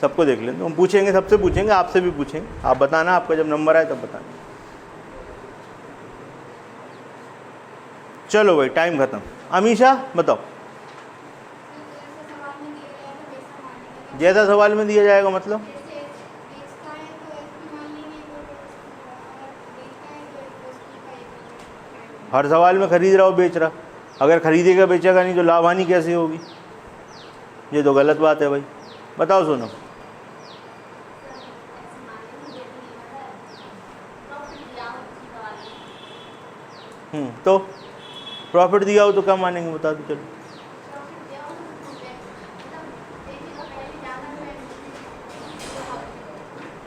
[SPEAKER 1] सबको देख लेंगे, हम पूछेंगे, सबसे पूछेंगे, आपसे भी पूछेंगे। आप बताना, आपका जब नंबर आए तब बताना। चलो भाई, टाइम खत्म। अमीशा बताओ। जैसा सवाल में दिया जाएगा मतलब? हर सवाल में खरीद रहा हो बेच रहा, अगर खरीदेगा बेचेगा नहीं तो लाभ हानि कैसे होगी? ये तो गलत बात है भाई। बताओ सुनो। तो प्रॉफिट दिया हो तो क्या मानेंगे? बता दो। चलो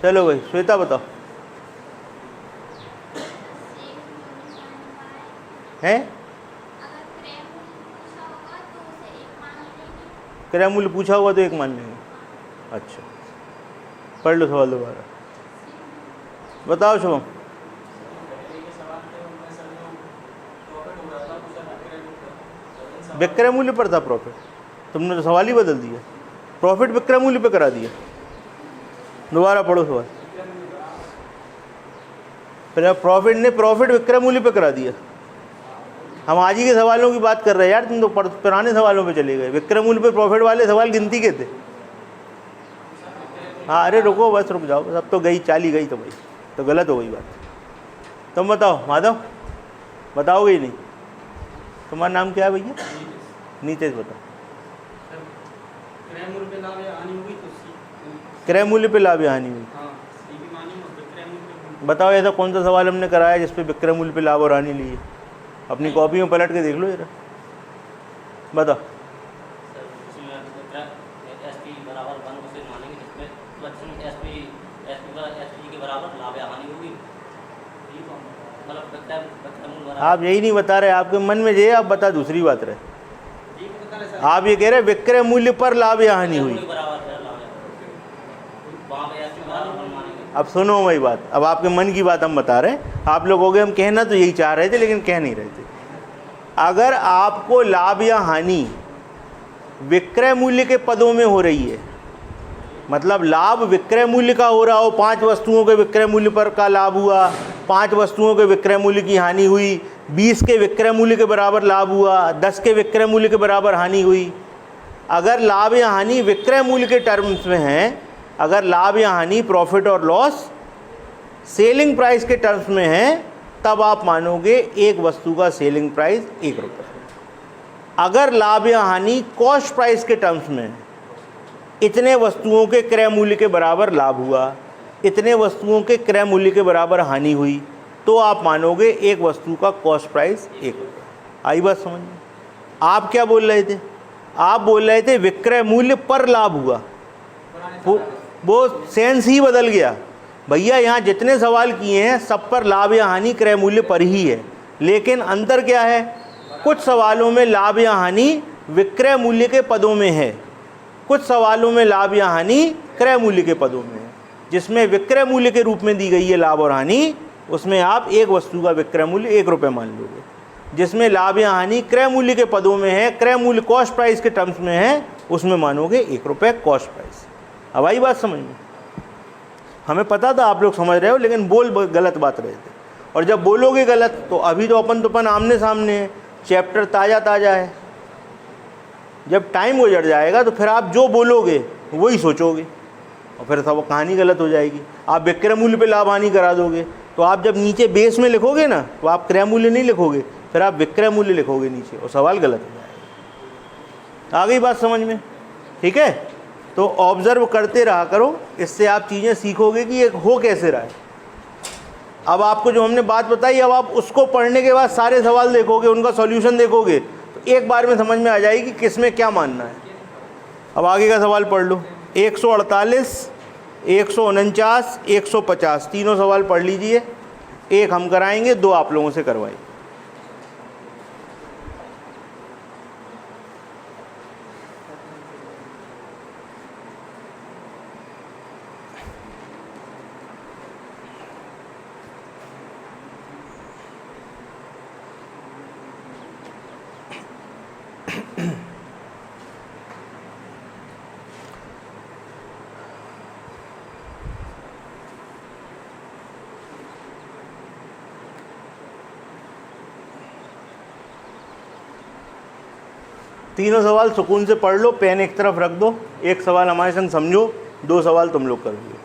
[SPEAKER 1] चलो भाई, श्वेता बताओ। हैं?
[SPEAKER 4] अगर क्रय मूल्य पूछा होगा तो उसे 1 मान लेंगे।
[SPEAKER 1] क्रय मूल्य पूछा होगा तो 1 मान लेंगे। अच्छा, पढ़ लो सवाल दोबारा, बताओ शुभम।
[SPEAKER 3] पहले के सवाल थे उनमें सर जो प्रॉफिट हो रहा था वो सर विक्रय मूल्य पर।
[SPEAKER 1] विक्रय मूल्य पर था प्रॉफिट, तुमने तो सवाल ही बदल दिया, प्रॉफिट विक्रय मूल्य पे करा दिया। दोबारा पढ़ो सवाल। फिर प्रॉफिट ने प्रॉफिट विक्रय मूल्य पे करा दिया। हम आज ही के सवालों की बात कर रहे हैं यार, तुम तो पुराने सवालों पे चले गए। विक्रय मूल्य पे प्रॉफिट वाले सवाल गिनती के थे। हाँ अरे रुको, बस रुक जाओ, बस अब तो गई चाली गई तो भाई, तो गलत हो गई बात। तुम बताओ माधव, बताओगे ही नहीं। तुम्हारा नाम क्या है भैया? नीतीश। बताओ।
[SPEAKER 2] क्रय मूल्य पे लाभ या हानि हुई तो
[SPEAKER 1] क्रय मूल्य पे लाभ या हानि हुई,
[SPEAKER 2] हाँ सी भी मानी और विक्रय मूल्य पे।
[SPEAKER 1] बताओ ऐसा कौन सा सवाल हमने कराया जिस पे विक्रय मूल्य पे लाभ और हानि ली है? अपनी कॉपी में पलट के देख लो जरा, बताओ।
[SPEAKER 5] एसपी बराबर 1 उसे मानेंगे जिसमें एसपी के बराबर लाभ या हानि होगी, मतलब विक्रय मूल्य बराबर।
[SPEAKER 1] आप यही नहीं बता रहे, आपके मन में ये, आप बता दूसरी बात रहे। आप ये कह रहे विक्रय मूल्य पर लाभ या हानि हुई। अब सुनो मेरी बात, अब आपके मन की बात हम बता रहे हैं। आप लोगों के हम कहना तो यही चाह रहे थे लेकिन कह नहीं रहे थे। अगर आपको लाभ या हानि विक्रय मूल्य के पदों में हो रही है, मतलब लाभ विक्रय मूल्य का हो रहा हो, 5 वस्तुओं के विक्रय मूल्य पर का लाभ हुआ, 5 वस्तुओं के विक्रय मूल्य की हानि हुई, 20 के विक्रय मूल्य के बराबर लाभ हुआ, 10 के विक्रय मूल्य के बराबर हानि हुई। अगर लाभ या हानि विक्रय मूल्य के टर्म्स में है, अगर लाभ या हानि प्रॉफिट और लॉस सेलिंग प्राइस के टर्म्स में है, तब आप मानोगे एक वस्तु का सेलिंग प्राइस 1 रुपये। अगर लाभ या हानि कॉस्ट प्राइस के टर्म्स में है, इतने वस्तुओं के क्रय मूल्य के बराबर लाभ हुआ, इतने वस्तुओं के क्रय मूल्य के बराबर हानि हुई, तो आप मानोगे एक वस्तु का कॉस्ट प्राइस 1 रुपये। आई बात समझ में? आप क्या बोल रहे थे? आप बोल रहे थे विक्रय मूल्य पर लाभ हुआ, वो सेंस ही बदल गया। भैया यहाँ जितने सवाल किए हैं सब पर लाभ या हानि क्रय मूल्य पर ही है, लेकिन अंतर क्या है? कुछ सवालों में लाभ या हानि विक्रय मूल्य के पदों में है, कुछ सवालों में लाभ या हानि क्रय मूल्य के पदों में है। जिसमें विक्रय मूल्य के रूप में दी गई है लाभ और हानि, उसमें आप एक वस्तु का विक्रय मूल्य 1 रुपये मान लोगे। जिसमें लाभ या हानि क्रय मूल्य के पदों में है, क्रय मूल्य कॉस्ट प्राइस के टर्म्स में है, उसमें मानोगे 1 रुपये कॉस्ट प्राइस। अब आई बात समझ में? हमें पता था आप लोग समझ रहे हो, लेकिन बोल गलत बात रहे थे। और जब बोलोगे गलत तो अभी तो अपन आमने सामने है, चैप्टर ताज़ा ताज़ा है। जब टाइम गुजर जाएगा तो फिर आप जो बोलोगे वही सोचोगे और फिर सब कहानी गलत हो जाएगी। आप विक्रय मूल्य पे लाभ हानि करा दोगे तो आप जब नीचे बेस में लिखोगे ना, तो आप क्रय मूल्य नहीं लिखोगे, फिर आप विक्रय मूल्य लिखोगे नीचे और सवाल गलत हो जाएगा। आ गई बात समझ में? ठीक है, तो ऑब्जर्व करते रहा करो, इससे आप चीज़ें सीखोगे कि ये हो कैसे रहा है। अब आपको जो हमने बात बताई, अब आप उसको पढ़ने के बाद सारे सवाल देखोगे, उनका सॉल्यूशन देखोगे, तो एक बार में समझ में आ जाएगी किस में क्या मानना है। अब आगे का सवाल पढ़ लो। 148, 149, 150 तीनों सवाल पढ़ लीजिए। एक हम कराएंगे, 2 आप लोगों से करवाएंगे। तीनों सवाल सुकून से पढ़ लो, पेन एक तरफ रख दो, एक सवाल हमारे संग समझो, 2 सवाल तुम लोग करोगे।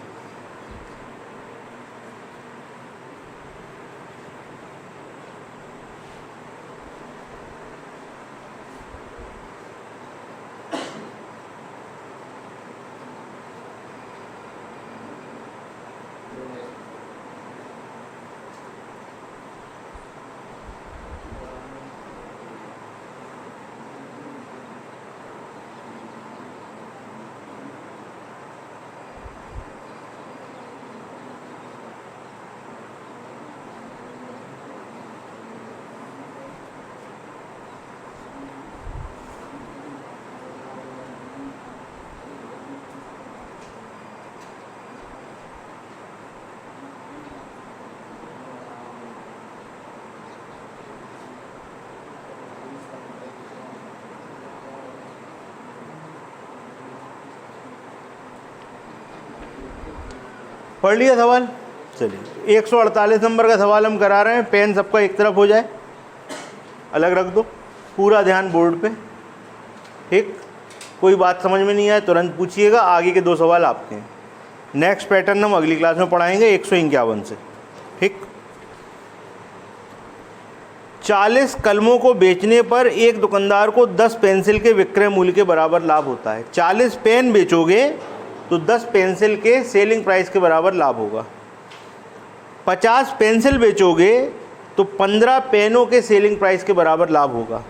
[SPEAKER 1] पढ़ लिया सवाल? चलिए 148 नंबर का सवाल हम करा रहे हैं। पेन सबका एक तरफ हो जाए, अलग रख दो, पूरा ध्यान बोर्ड पे। ठीक, कोई बात समझ में नहीं आए तुरंत पूछिएगा, आगे के 2 सवाल आपके हैं। नेक्स्ट पैटर्न हम अगली क्लास में पढ़ाएंगे 151 से। ठीक, 40 कलमों को बेचने पर एक दुकानदार को 10 पेंसिल के विक्रय मूल्य के बराबर लाभ होता है। 40 पेन बेचोगे तो 10 पेंसिल के सेलिंग प्राइस के बराबर लाभ होगा। 50 पेंसिल बेचोगे तो 15 पेनों के सेलिंग प्राइस के बराबर लाभ होगा।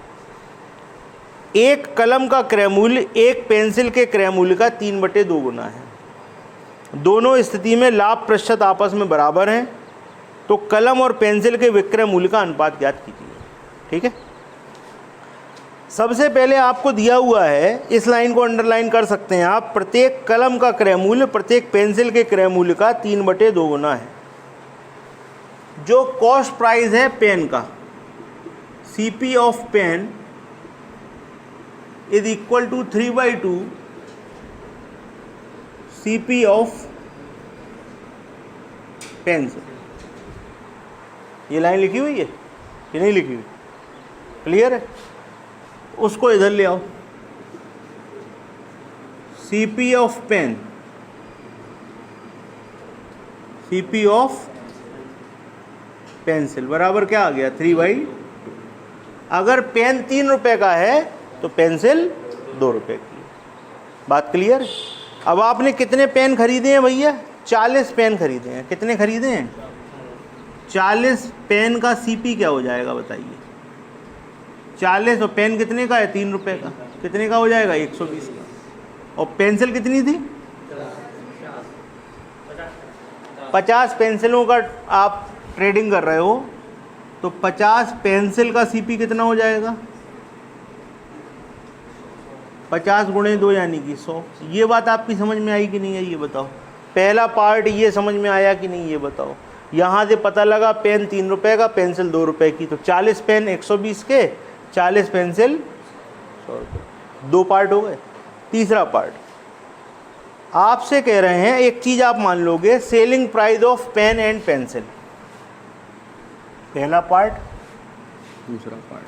[SPEAKER 1] एक कलम का क्रय मूल्य एक पेंसिल के क्रय मूल्य का 3/2 गुना है। दोनों स्थिति में लाभ प्रतिशत आपस में बराबर हैं, तो कलम और पेंसिल के विक्रय मूल्य का अनुपात ज्ञात कीजिए। ठीक है, सबसे पहले आपको दिया हुआ है, इस लाइन को अंडरलाइन कर सकते हैं आप, प्रत्येक कलम का क्रय मूल्य प्रत्येक पेंसिल के क्रय मूल्य का 3/2 गुना है। जो कॉस्ट प्राइस है पेन का, CP of pen is equal to 3/2 CP of pencil. ये लाइन लिखी हुई है कि नहीं लिखी हुई? क्लियर है? उसको इधर ले आओ। CP of pen, CP of pencil बराबर क्या आ गया? 3/2। अगर पेन 3 रुपए का है तो पेंसिल 2 रुपए की। बात क्लियर है? अब आपने कितने पेन खरीदे हैं भैया? 40 पेन खरीदे हैं। कितने खरीदे हैं? 40 पेन का CP क्या हो जाएगा बताइए? 40 और पेन कितने का है? 3 रुपए का। कितने का हो जाएगा? 120 का। और पेंसिल कितनी थी? 50 पेंसिलों का आप ट्रेडिंग कर रहे हो, तो 50 पेंसिल का CP कितना हो जाएगा? 50 × 2 यानी कि 100। ये बात आपकी समझ में आई कि नहीं आई ये बताओ? पहला पार्ट ये समझ में आया कि नहीं ये बताओ? यहाँ से पता लगा पेन 3 रुपए का, पेंसिल 2 रुपए की, तो 40 पेन 120 के, 40 पेंसिल 100 रुपये। 2 पार्ट हो गए। तीसरा पार्ट आपसे कह रहे हैं, एक चीज़ आप मान लोगे, selling price of pen and pencil. पहला पार्ट, दूसरा पार्ट।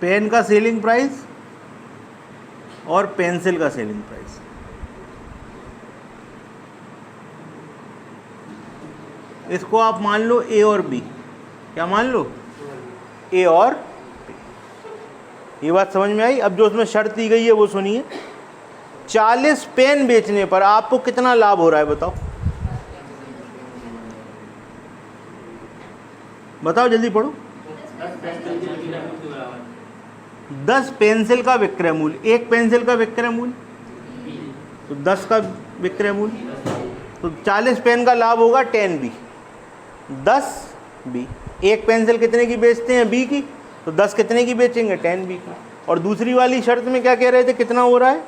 [SPEAKER 1] पेन का सेलिंग प्राइस और पेंसिल का सेलिंग प्राइस। इसको आप मान लो A और B। क्या मान लो? A और B। ये बात समझ में आई? अब जो उसमें शर्त दी गई है वो सुनिए। 40 पेन बेचने पर आपको कितना लाभ हो रहा है बताओ? बताओ जल्दी पढ़ो। 10 पेंसिल का विक्रय मूल्य, एक पेंसिल का विक्रय मूल्य, तो 10 का विक्रय मूल्य, तो 40 पेन का लाभ होगा 10B। 10B। एक पेंसिल कितने की बेचते हैं? B की। तो 10 कितने की बेचेंगे? 10B की। और दूसरी वाली शर्त में क्या कह रहे थे? कितना हो रहा है?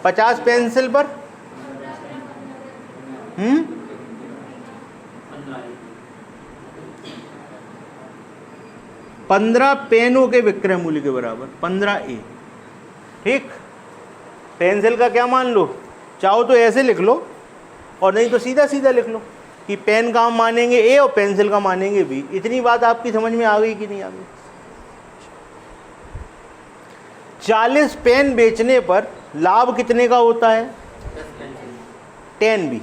[SPEAKER 1] 50 पेंसिल पर 15 पेनों के विक्रय मूल्य के बराबर, 15A। ठीक, पेंसिल का क्या मान लो? चाहो तो ऐसे लिख लो, और नहीं तो सीधा सीधा लिख लो कि पेन का हम मानेंगे A और पेंसिल का मानेंगे B। इतनी बात आपकी समझ में आ गई कि नहीं आ गई? 40 पेन बेचने पर लाभ कितने का होता है? 10B।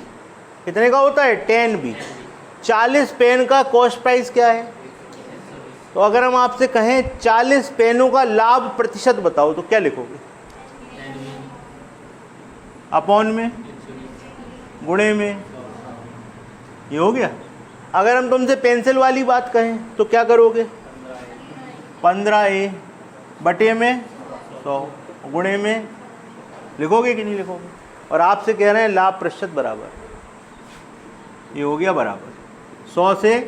[SPEAKER 1] कितने का होता है? 10B। 40 पेन का कॉस्ट प्राइस क्या है? तो अगर हम आपसे कहें 40 पेनों का लाभ प्रतिशत बताओ, तो क्या लिखोगे? अपॉन में, गुणे में, ये हो गया। अगर हम तुमसे पेंसिल वाली बात कहें तो क्या करोगे? 15A बटे में 100 गुणे में लिखोगे कि नहीं लिखोगे? और आपसे कह रहे हैं लाभ प्रतिशत बराबर, ये हो गया बराबर 100 से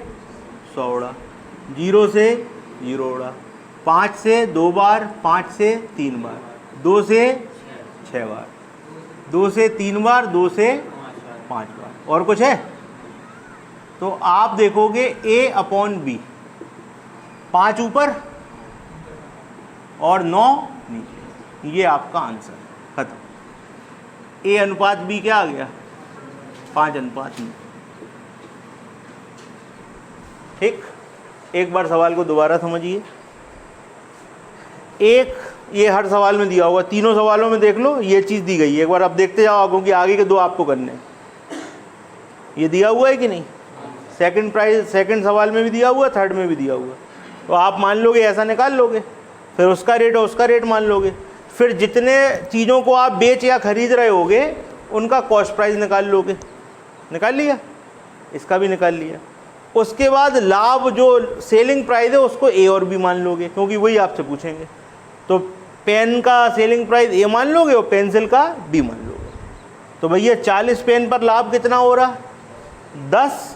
[SPEAKER 1] 100 उड़ा, 0 से 0 उड़ा, 5 से 2 बार, 5 से 3 बार, 2 से 6 बार, 2 से 3 बार, 2 से 5 बार। और कुछ है? तो आप देखोगे A अपॉन B, 5 ऊपर और 9 नीचे। ये आपका आंसर है, खत्म। A अनुपात B क्या आ गया? 5 अनुपात 9। ठीक, एक बार सवाल को दोबारा समझिए। एक ये हर सवाल में दिया होगा, तीनों सवालों में देख लो ये चीज़ दी गई है। एक बार आप देखते जाओ क्योंकि आगे के 2 आपको करने हैं। ये दिया हुआ है कि नहीं? सेकंड प्राइज, सेकंड सवाल में भी दिया हुआ, थर्ड में भी दिया हुआ। तो आप मान लोगे ऐसा निकाल लोगे, फिर उसका रेट और उसका रेट मान लोगे, फिर जितने चीज़ों को आप बेच या खरीद रहे होगे उनका कॉस्ट प्राइस निकाल लोगे। निकाल लिया, इसका भी निकाल लिया। उसके बाद लाभ जो सेलिंग प्राइस है उसको ए और बी मान लोगे, क्योंकि वही आपसे पूछेंगे। तो पेन का सेलिंग प्राइस ए मान लोगे और पेंसिल का बी मान लोगे। तो भैया 40 पेन पर लाभ कितना हो रहा? 10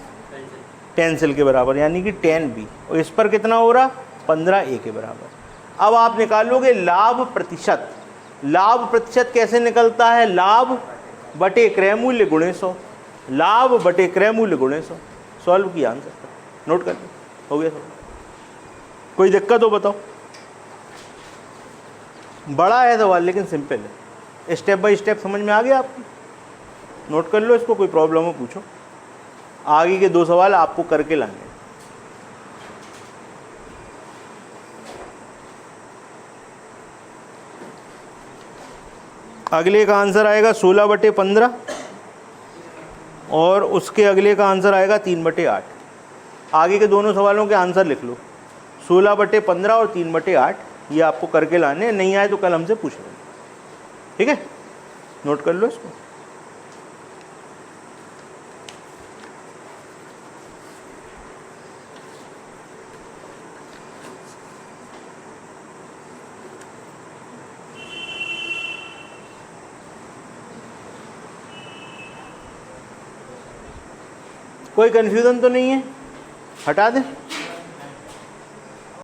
[SPEAKER 1] पेंसिल के बराबर, यानी कि 10 बी। और इस पर कितना हो रहा? 15 ए के बराबर। अब आप निकालोगे लाभ प्रतिशत। लाभ प्रतिशत कैसे निकलता है? लाभ बटे क्रय मूल्य गुणे 100। लाभ बटे क्रय मूल्य गुणे 100। सॉल्व किया आंसर, नोट कर लो, हो गया सॉल्व। कोई दिक्कत हो बताओ? बड़ा है सवाल लेकिन सिंपल है, स्टेप बाय स्टेप समझ में आ गया आपको? नोट कर लो इसको, कोई प्रॉब्लम हो पूछो। आगे के 2 सवाल आपको करके लाने। अगले का आंसर आएगा 16/15 और उसके अगले का आंसर आएगा 3/8। आगे के दोनों सवालों के आंसर लिख लो, 16/15 और 3/8। ये आपको करके लाने, नहीं आए तो कल हमसे पूछ लेना, ठीक है? नोट कर लो इसको। कोई कन्फ्यूज़न तो नहीं है? हटा दें।